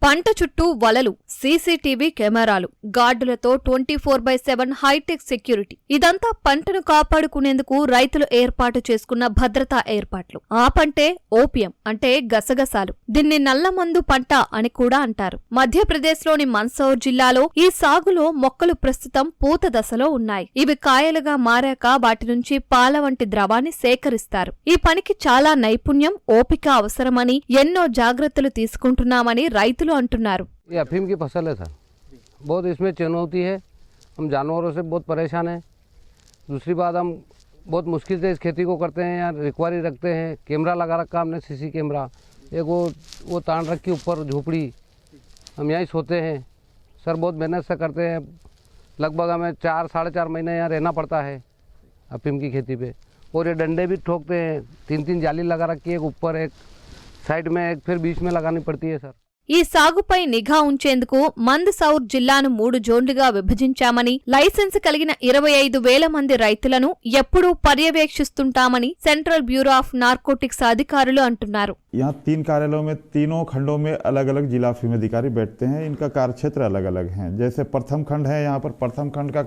పంట చుట్టూ వలలు, సీసీటీవీ కెమెరాలు, గార్డులతో 24/7 హైటెక్ సెక్యూరిటీ. ఇదంతా పంటను కాపాడుకునేందుకు రైతులు ఏర్పాటు చేసుకున్న భద్రతా ఏర్పాట్లు. ఆ పంటే ఓపియం అంటే గసగసాలు. దీన్ని నల్లమందు పంట అని కూడా అంటారు. మధ్యప్రదేశ్లోని మందసౌర్ జిల్లాలో ఈ సాగులో మొక్కలు ప్రస్తుతం పూత దశలో ఉన్నాయి. ఇవి కాయలుగా మారాక వాటి నుంచి పాల వంటి ద్రవాన్ని సేకరిస్తారు. ఈ పనికి చాలా నైపుణ్యం, ఓపిక అవసరమని ఎన్నో జాగ్రత్తలు తీసుకుంటున్నామని రైతులు అంటున్నారు. ये अफीम की फसल है सर, बहुत इसमें चुनौती है। हम जानवरों से बहुत परेशान हैं। दूसरी बात, हम बहुत मुश्किल से इस खेती को करते हैं। यहाँ रिक्वायरी रखते हैं, कैमरा लगा रखा हमने, सीसी कैमरा। एक वो तान रखी ऊपर झोपड़ी, हम यहीं सोते हैं सर। बहुत मेहनत से करते हैं। लगभग हमें 4-4.5 महीने यहाँ रहना पड़ता है अफीम की खेती पे। और ये डंडे भी ठोकते हैं, 3-3 जाली लगा रखी है, एक ऊपर एक साइड में, एक फिर बीच में लगानी पड़ती है सर। ఈ సాగుపై నిఘా ఉంచేందుకు మందసౌర్ జిల్లాను 3 జోన్లుగా విభజించామని, లైసెన్స్ కలిగిన 25,000 మంది రైతులను ఎప్పుడూ పర్యవేక్షిస్తుంటామని సెంట్రల్ బ్యూరో ఆఫ్ నార్కోటిక్స్ అధికారులు అంటున్నారు. यहाँ 3 कार्यालयों में तीनों खंडों में अलग अलग जिला अफीम अधिकारी बैठते हैं। इनका कार्य क्षेत्र अलग अलग हैं। जैसे प्रथम खंड है, यहाँ पर प्रथम खंड का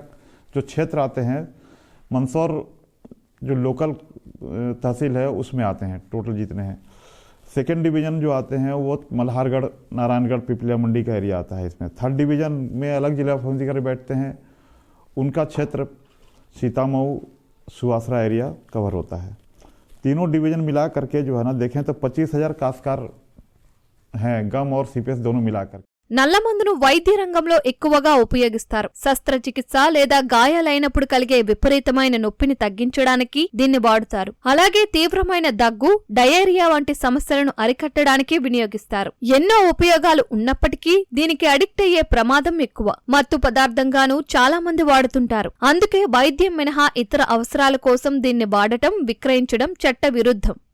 जो क्षेत्र आते हैं, मंदसौर जो लोकल तहसील है उसमें आते हैं, टोटल जितने हैं। सेकेंड डिवीजन जो आते हैं वो मल्हारगढ़, नारायणगढ़, पिपलिया मंडी का एरिया आता है इसमें। थर्ड डिवीजन में अलग जिला अधिकारी बैठते हैं, उनका क्षेत्र सीतामऊ, सुवासरा एरिया कवर होता है। तीनों डिवीजन मिला करके जो है ना देखें तो 25,000 काश्तकार हैं, गम और सीपीएस दोनों मिलाकर। నల్లమందును వైద్య రంగంలో ఎక్కువగా ఉపయోగిస్తారు. శస్త్రచికిత్స లేదా గాయాలైనప్పుడు కలిగే విపరీతమైన నొప్పిని తగ్గించడానికి దీన్ని వాడుతారు. అలాగే తీవ్రమైన దగ్గు, డయేరియా వంటి సమస్యలను అరికట్టడానికి వినియోగిస్తారు. ఎన్నో ఉపయోగాలు ఉన్నప్పటికీ దీనికి అడిక్ట్ అయ్యే ప్రమాదం ఎక్కువ. మత్తు పదార్థంగానూ చాలా మంది వాడుతుంటారు. అందుకే వైద్యం మినహా ఇతర అవసరాల కోసం దీన్ని వాడటం, విక్రయించడం చట్ట విరుద్ధం.